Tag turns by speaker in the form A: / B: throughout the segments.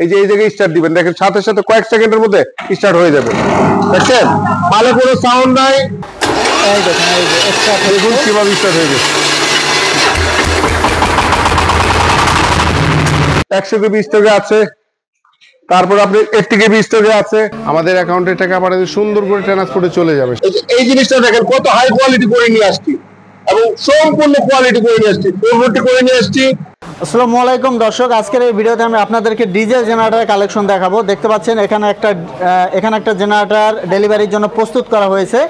A: এই যে এই জায়গায় স্টার্ট দিবেন, দেখেন সাথে সাথে কয়েক সেকেন্ডের মধ্যে স্টার্ট হয়ে যাবে। দেখছেন ভালো কোনো সাউন্ড নাই,
B: এই দেখুন এই যে স্টার্ট
A: দেখুন কিভাবে স্টার্ট হয়ে গেছে। 100 কেবি স্টকে আছে, তারপর আপনি 80 কেবি স্টকে আছে। আমাদের অ্যাকাউন্টে টাকা পাঠালে সুন্দর করে ট্রান্সপোর্টে চলে যাবে। এই জিনিসটা দেখেন কত হাই কোয়ালিটি করে নিয়ে আসছি এবং সম্পূর্ণ কোয়ালিটি করে নিয়ে আসছি, পূর্ববর্তী করে নিয়ে আসছি।
B: আসসালামু আলাইকুম দর্শক, আজকের এই ভিডিওতে আমি আপনাদেরকে ডিজেল জেনারেটর কালেকশন দেখাবো। দেখতে পাচ্ছেন এখানে একটা জেনারেটর ডেলিভারির জন্য প্রস্তুত করা হয়েছে।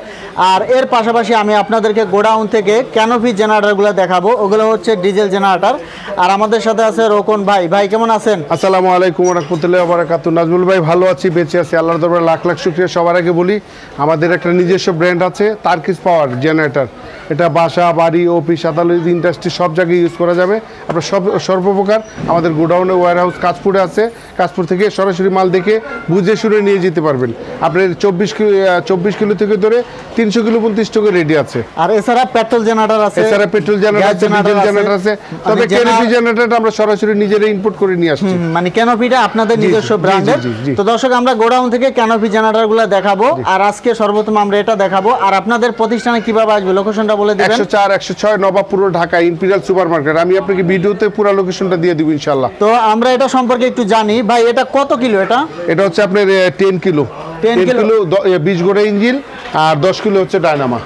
B: আর এর পাশাপাশি আমি আপনাদেরকে গোডাউন থেকে ক্যানোপি জেনারেটরগুলো দেখাবো, ওগুলো হচ্ছে ডিজেল জেনারেটর। আর আমাদের সাথে আছে রোকন ভাই। ভাই কেমন আছেন?
A: আসসালামু আলাইকুম ওয়া রাহমাতুল্লাহি ওয়া বারাকাতুহু। নাজমুল ভাই ভালো আছি, বেঁচে আছি, আল্লাহর দরবারে লাখ লাখ শুকরিয়া। সবার আগে বলি আমাদের একটা নিজস্ব ব্র্যান্ড আছে তারকিস পাওয়ার জেনারেটর। এটা বাসা, বাড়ি, অফিস, আদালত, ইন্ডাস্ট্রি সব জায়গায় ইউজ করা যাবে। আপনার সর্বপ্রকার আমাদের গোডাউনে ওয়্যার হাউস কাজপুরে আছে, কাজপুর থেকে সরাসরি মাল দেখে বুঝে শুনে নিয়ে যেতে পারবেন। আপনার 24 কিলো থেকে ধরে 300 কিলো পর্যন্ত স্টকে রেডি আছে।
B: আর এছাড়া পেট্রোল জেনারেটর আছে,
A: এছাড়া পেট্রোল জেনারেটর আছে, ডিজেল জেনারেটর আছে। তবে ক্যানোপি জেনারেটরটা আমরা সরাসরি নিজেরা ইম্পোর্ট করে নিয়ে আসছি।
B: মানে ক্যানোপিটা আপনাদের নিজস্ব ব্র্যান্ডের। তো দর্শক আমরা গোডাউন থেকে ক্যানোপি জেনারেটরগুলো দেখাবো। আর আজকে সর্বপ্রথম আমরা এটা দেখাবো। আর আপনাদের প্রতিষ্ঠানে কিভাবে আসবে লোকেশনটা বলে দিবেন।
A: 104-106 নবাবপুর ঢাকা ইম্পেরিয়াল সুপারমার্কেট। আমি আপনাকে ভিডিওতে পুরো লোকেশনটা দিয়ে দিব ইনশাআল্লাহ।
B: তো আমরা এটা সম্পর্কে একটু জানি। ভাই এটা কত কিলো? এটা
A: হচ্ছে আপনার 10 কিলো 20 গোড়া ইঞ্জিন আর 10 কিলো হচ্ছে ডায়নামা।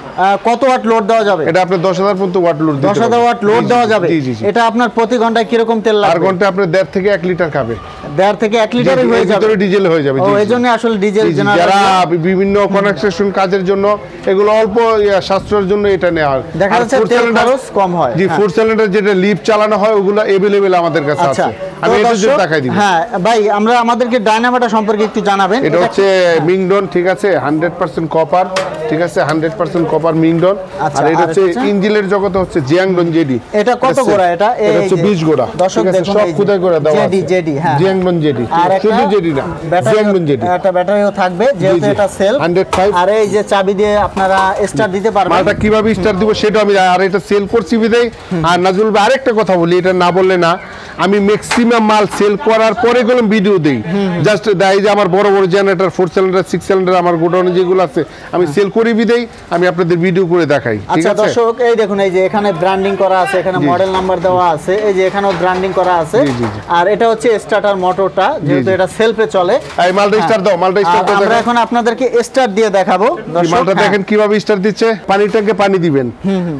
B: কত ওয়াট লোড দেওয়া যাবে?
A: এটা আপনার 10,000 পর্যন্ত ওয়াট লোড দিতে পারবে।
B: 10,000 ওয়াট লোড দেওয়া যাবে। এটা আপনার প্রতি ঘন্টায় কি রকম তেল লাগবে?
A: আর ঘন্টায় আপনার 1.5 থেকে 1 লিটার খাবে।
B: 1.5 থেকে 1 লিটার হয়ে যাবে।
A: ভিতরে ডিজেল হয়ে যাবে।
B: এইজন্য আসলে ডিজেল জেনারেটর
A: যারা বিভিন্ন কনস্ট্রাকশন কাজের জন্য এগুলো অল্প সাশ্রয়ের জন্য এটা নেওয়া
B: দেখা যাচ্ছে তেল খরচ কম হয়।
A: জি, 4 সিলিন্ডার যেটা লিফট চালানো হয় ওগুলো अवेलेबल আমাদের কাছে আছে। আমি এটা যদি দেখাই দিব।
B: হ্যাঁ ভাই, আমরা আমাদেরকে ডায়নামাটা সম্পর্কে একটু জানাবেন।
A: এটা হচ্ছে মিংডন, ঠিক আছে, 100% কপার, ঠিক আছে, 100% কপার মিংডন। আর এটা হচ্ছে ইঞ্জিনের জগতে হচ্ছে জিয়াংডন জেডি।
B: এটা কত গোড়া? এটা
A: হচ্ছে 20 গোড়া।
B: দর্শক দেখুন
A: সব খুদাই করে দেওয়া আছে।
B: জেডি হ্যাঁ,
A: জিয়াংডন জেডি। শুধু জেডি না, জিয়াংডন জেডি।
B: একটা ব্যাটারিও থাকবে যেহেতু এটা সেল
A: 105।
B: আর এই যে চাবি দিয়ে আপনারা স্টার্ট দিতে পারবেন।
A: মালটা কিভাবে স্টার্ট দিব সেটা আমি, আর এটা সেল করছি বিদায়। আর নাজুল ভাই আরেকটা কথা বলি, এটা না বললে না, আমি ম্যাক্সিমাম মাল সেল করার পরে গুলো ভিডিও দেই। জাস্ট দাই যে আমার বড় বড় জেনারেটর 4 সিলিন্ডার 6 সিলিন্ডার আমার গোডাউনে যেগুলো আছে আমি সেল করি বিদায় আমি আপনাদের ভিডিও করে দেখাই। ঠিক
B: আচ্ছা
A: আছে
B: দর্শক, এই দেখুন এই যে এখানে ব্র্যান্ডিং করা আছে, এখানে মডেল নাম্বার দেওয়া আছে, এই যে এখানেও ব্র্যান্ডিং করা আছে। আর এটা হচ্ছে স্টার্টার মোটরটা, যেহেতু এটা সেলফে চলে।
A: এই মালটা স্টার্ট দাও, মালটা স্টার্ট দাও।
B: আমরা এখন আপনাদেরকে স্টার্ট দিয়ে দেখাবো।
A: দর্শক মালটা দেখেন কিভাবে স্টার্ট দিচ্ছে। পানি ট্যাঙ্কে পানি দিবেন,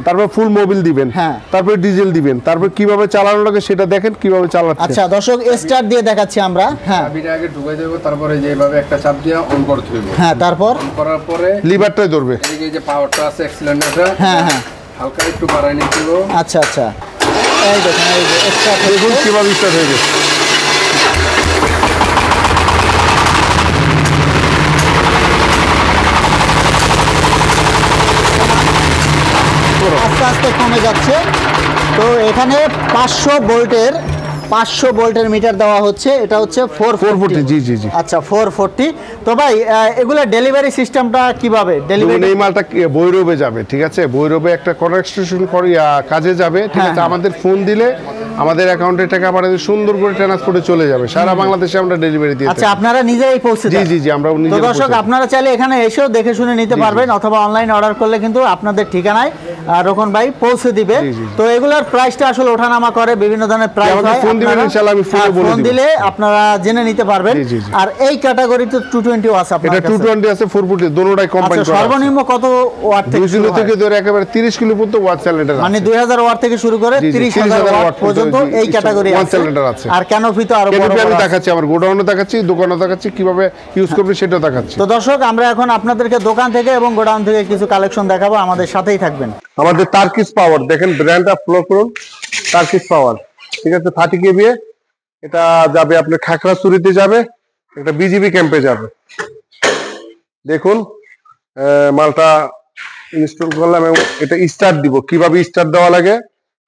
A: তারপর ফুল মোবিল দিবেন, তারপর ডিজেল দিবেন, তারপর কিভাবে চালানো লাগে সেটা দেখেন কিভাবে চালাচ্ছে।
B: আচ্ছা দর্শক, স্টার্ট দিয়ে দেখাচ্ছি আমরা। হ্যাঁ,
C: চাবিটা আগে ঢুকাই দেব, তারপরে যেভাবে একটা চাপ দিয়ে অন করতে হবে।
B: হ্যাঁ, তারপর
C: অন করার পরে
A: লিভারটাই ধরবে।
C: এই যে পাওয়ারটা আছে সিলিন্ডারটা,
B: হ্যাঁ হ্যাঁ,
C: হালকা একটু বাড়াই নিতে হবে।
B: আচ্ছা আচ্ছা, এই দেখুন এই যে স্টার্ট
A: দেখুন কিভাবে স্টার্ট হয়ে গেছে।
B: আস্তে আস্তে কমে যাচ্ছে। তো এখানে 500 ভোল্টের মিটার দেওয়া হচ্ছে। এটা হচ্ছে 440।
A: জি জি জি।
B: আচ্ছা 440। তো ভাই এগুলা ডেলিভারি সিস্টেমটা কিভাবে? ডেলিভারি
A: এই মালটা বৈরবে যাবে, ঠিক আছে, বৈরবে একটা কনস্ট্রাকশন কাজে যাবে, ঠিক আছে। আমাদের ফোন দিলে আমাদের অ্যাকাউন্টে টাকা পাঠালে সুন্দর করে ট্রান্সপোর্টে চলে যাবে। সারা বাংলাদেশে আমরা ডেলিভারি দিই।
B: আচ্ছা, আপনারা নিজেই পৌঁছে দেন?
A: জি জি জি, আমরা নিজেই।
B: তো দর্শক আপনারা চাইলে এখানে এসেও দেখে শুনে নিতে পারবেন, অথবা অনলাইন অর্ডার করলে কিন্তু আপনাদের ঠিকানায় রোকন ভাই পৌঁছে দিবে। তো এগুলার প্রাইসটা আসলে ওঠানামা করে, বিভিন্ন ধরনের প্রাইস হয়।
A: ফোন দিবেন ইনশাআল্লাহ, আমি ফোনে বলে দিব।
B: ফোন দিলে আপনারা জেনে নিতে পারবেন। আর এই ক্যাটাগরিতে 220 আছে আপনাদের
A: এটা 220 আছে, 440 দুটোটাই কম্বাইন করা।
B: সর্বনিম্ন কত ওয়াট থেকে?
A: 2 কিলো থেকে ধরে একেবারে 30 কিলো পর্যন্ত ওয়াট সিলিন্ডার আছে।
B: মানে 2000 ওয়াট থেকে শুরু করে 30000 ওয়াট পর্যন্ত এই ক্যাটাগরি
A: ওয়াট সিলিন্ডার আছে।
B: আর ক্যানোপি তো আরো বড়
A: আমি দেখাচ্ছি, আমার গোডাউনে দেখাচ্ছি, দোকানে দেখাচ্ছি, কিভাবে ইউজ করবে সেটাও দেখাচ্ছি।
B: তো দর্শক আমরা এখন আপনাদেরকে দোকান থেকে এবং গোডাউন থেকে কিছু কালেকশন দেখাবো, আমাদের সাথেই থাকবেন।
A: আমাদের তারকিস পাওয়ার দেখেন, ব্র্যান্ডটা ফলো করুন, তারকিস পাওয়ার, ঠিক আছে, 30 কেভি। এটা যাবে আপনার খাগড়াছড়িতে যাবে, এটা বিজিবি ক্যাম্পে যাবে। দেখুন মালটা ইনস্টল করলাম এবং এটা স্টার্ট দিব, কিভাবে স্টার্ট দেওয়া লাগে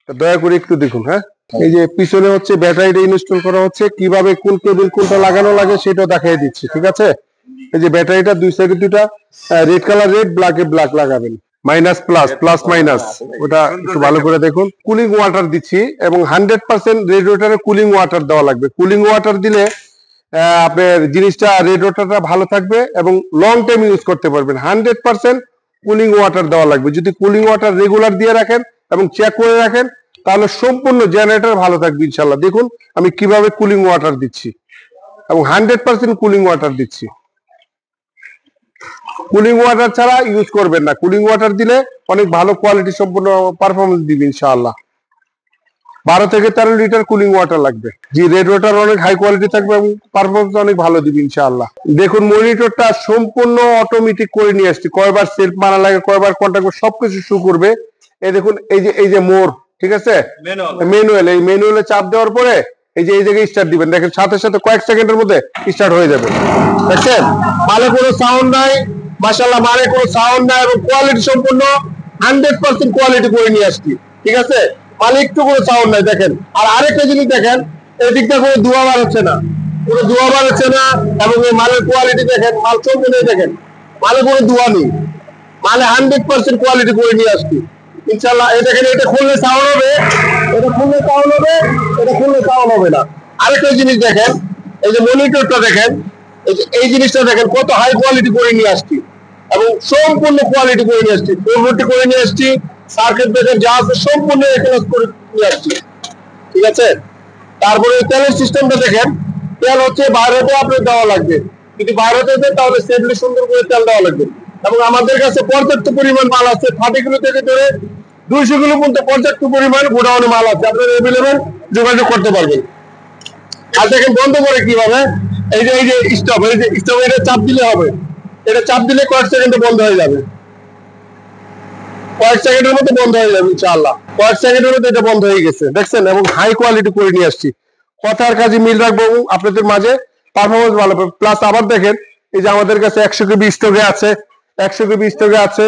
A: দয়া করে একটু দেখুন। হ্যাঁ, এই যে পিছনে হচ্ছে ব্যাটারিটা ইনস্টল করা হচ্ছে, কিভাবে কোন কেবল কোনটা লাগানো লাগে সেটাও দেখাই দিচ্ছি, ঠিক আছে। এই যে ব্যাটারিটা দুই সাইডে দুটা রেড কালার রেড, ব্ল্যাকে ব্ল্যাক লাগাবেন, মাইনাস প্লাস, প্লাস মাইনাস, ওটা একটু ভালো করে দেখুন। কুলিং ওয়াটার দিচ্ছি এবং 100% রেডিয়েটরে কুলিং ওয়াটার দেওয়া লাগবে। কুলিং ওয়াটার দিলে আপনার জিনিসটা রেড ওয়াটারটা ভালো থাকবে এবং লং টাইম ইউজ করতে পারবেন। 100% কুলিং ওয়াটার দেওয়া লাগবে। যদি কুলিং ওয়াটার রেগুলার দিয়ে রাখেন এবং চেক করে রাখেন তাহলে সম্পূর্ণ জেনারেটর ভালো থাকবে ইনশাল্লাহ। দেখুন আমি কিভাবে কুলিং ওয়াটার দিচ্ছি এবং 100% কুলিং ওয়াটার দিচ্ছি। কুলিং ওয়াটার ছাড়া ইউজ করবেন না। কুলিং ওয়াটার দিলে অনেক ভালো কোয়ালিটি সম্পূর্ণ পারফরমেন্স দিবে ইনশাআল্লাহ। 12 থেকে 13 লিটার কুলিং ওয়াটার লাগবে। জি, রেড ওয়াটার অনেক হাই কোয়ালিটি থাকবে এবং পারফরমেন্স অনেক ভালো দিবে ইনশাআল্লাহ। দেখুন মনিটরটা সম্পূর্ণ অটোমেটিক করে নিয়ে আসছি। কয়বার সেলফ মারা লাগে, কয়বার কন্টাক্ট সবকিছু শো করবে। এই দেখুন এই যে মোর, ঠিক আছে, ম্যানুয়াল। এই ম্যানুয়ালে চাপ দেওয়ার পরে এই জায়গায় স্টার্ট দিবেন। দেখেন সাথে সাথে কয়েক সেকেন্ডের মধ্যে স্টার্ট হয়ে যাবে। দেখছেন মালে কোনো সাউন্ড নাই, মাশাআল্লাহ, মালে কোনো সাউন্ড নাই এবং কোয়ালিটি সম্পূর্ণ 100% কোয়ালিটি করে নিয়ে আসছি। ঠিক আছে, মালে একটু কোনো সাউন্ড নাই। দেখেন আর আরেকটা জিনিস দেখেন, এই দিকটা কোনো ধোঁয়া বার হচ্ছে না, কোনো ধোঁয়া বার হচ্ছে না এবং এই মালের কোয়ালিটি দেখেন, মাল সম্পূর্ণ দেখেন, মালে কোনো ধোঁয়া নেই, মালে 100% কোয়ালিটি করে নিয়ে আসছি ইনশাআল্লাহ। এই দেখেন এটা খুললে সাউন্ড হবে, এটা খুললে সাউন্ড হবে, এটা খুললে সাউন্ড হবে না। আরেকটা জিনিস দেখেন, এই যে মনিটরটা দেখেন, এই জিনিসটা দেখেন কত হাই কোয়ালিটি করে নিয়ে আসছি এবং সম্পূর্ণ কোয়ালিটি করে নিয়ে আসছি। কোয়ালিটি করে নিয়ে আসছি, সার্কিট ব্রেকার যা আছে সম্পূর্ণ এক্সপ্রেস করে নিয়ে আসছি। ঠিক আছে, তারপরে তেলের সিস্টেমটা দেখেন, তেল হচ্ছে বাইরেতে আপনার দেওয়া লাগবে। যদি বাইরেতে দেন তাহলে সেফলি সুন্দর করে তেল দেওয়া লাগবে এবং আমাদের কাছে পর্যাপ্ত পরিমাণ মাল আছে। 30 কিলো থেকে ধরে 200 কিলো পর্যন্ত পর্যাপ্ত পরিমাণ গোডাউনে মাল আছে, আপনারা অ্যাভেলেবেল যোগাযোগ করতে পারবেন। আর দেখেন বন্ধ করে কিভাবে, এই যে স্টপ, এই যে স্টপ, এটা চাপ দিলে হবে, এটা চাপ দিলে কয়েক সেকেন্ডে বন্ধ হয়ে যাবে, কয়েক সেকেন্ডের মধ্যে বন্ধ হয়ে যাবে ইনশাআল্লাহ। কয়েক সেকেন্ডের মধ্যে এটা বন্ধ হয়ে গেছে, দেখছেন, এবং হাই কোয়ালিটি করে নিয়ে আসছি। কথার কাজে মিল রাখবো এবং আপনাদের মাঝে পারফরমেন্স ভালো পাবে। প্লাস আবার দেখেন এই যে আমাদের কাছে 100 কেবি স্টকে আছে, 100 কেবি স্টকে আছে,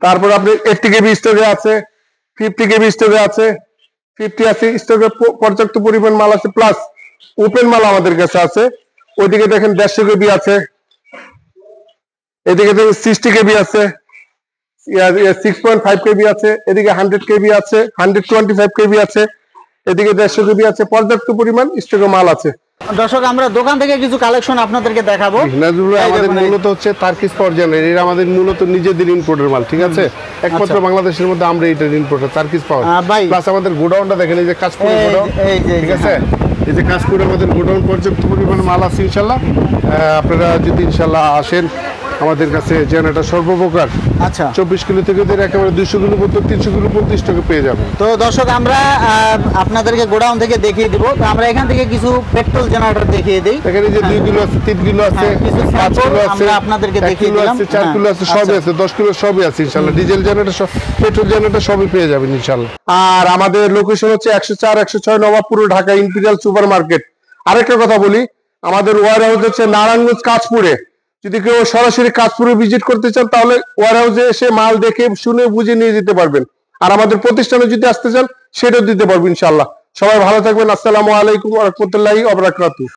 A: তারপর আপনি 80 কেবি স্টকে আছে, 50 কেবি স্টকে আছে, 50 আছে স্টকে পর্যাপ্ত পরিমাণ মাল আছে। প্লাস ওপেন মাল আমাদের কাছে আছে। ওইদিকে দেখেন 150 কেবি আছে, এদিকে দেখেন 60 কেবি আছে, 6.5 কেবি আছে, এদিকে 100 কেবি আছে, 125 কেবি আছে, এদিকে 150 কেবি আছে। পর্যাপ্ত পরিমাণ স্টকে মাল আছে।
B: দর্শক আমরা দোকান থেকে কিছু কালেকশন আপনাদেরকে দেখাবো।
A: আমাদের মূলত হচ্ছে তার্কিস পাওয়ার জেনারেটর, এর আমাদের মূলত নিজেদের ইম্পোর্টের মাল। ঠিক আছে, একমাত্র বাংলাদেশের মধ্যে আমরা এটার ইম্পোর্টার তার্কিস পাওয়ার। প্লাস আমাদের গোডাউনটা দেখেন, এই যে কাশপুর গোডাউন, ঠিক আছে, এই যে কাশপুরে আমাদের গোডাউন পর্যাপ্ত পরিমাণ মাল আছে ইনশাল্লাহ। আপনারা যদি ইনশাল্লাহ আসেন আমাদের কাছে জেনারেটর সর্বপ্রকার,
B: আচ্ছা,
A: 24 কিলো থেকে একেবারে 200 কিলো পর্যন্ত 300 কিলো পর্যন্ত স্টকে পেয়ে যাবেন।
B: তো দর্শক আমরা আপনাদেরকে গোডাউন থেকে দেখিয়ে দিব। তো আমরা এখান থেকে কিছু পেট্রোল জেনারেটর দেখিয়ে দিই।
A: এখানে যে 2 কিলো আছে, 3 কিলো আছে, 5 কিলো আছে,
B: আমরা আপনাদেরকে দেখিয়ে দিলাম,
A: 4 কিলো আছে, সবই আছে, 10 কিলো সবই আছে ইনশাআল্লাহ। ডিজেল জেনারেটর সব, পেট্রোল জেনারেটর সবই পেয়ে যাবেন ইনশাআল্লাহ। আর আমাদের লোকেশন হচ্ছে 104 106 Nawabpur, Dhaka imperial super market. আরেকটা কথা বলি, আমাদের ওয়্যার হাউস হচ্ছে নারায়ণগঞ্জ কাঁচপুরে। যদি কেউ সরাসরি কাঁচপুরে ভিজিট করতে চান তাহলে ওয়্যার হাউসে এসে মাল দেখে শুনে বুঝে নিয়ে যেতে পারবেন। আর আমাদের প্রতিষ্ঠানে যদি আসতে চান সেটাও দিতে পারবো ইনশাআল্লাহ। সবাই ভালো থাকবেন। আসসালামু আলাইকুম ওয়া রাহমাতুল্লাহি ওয়া বারাকাতুহু।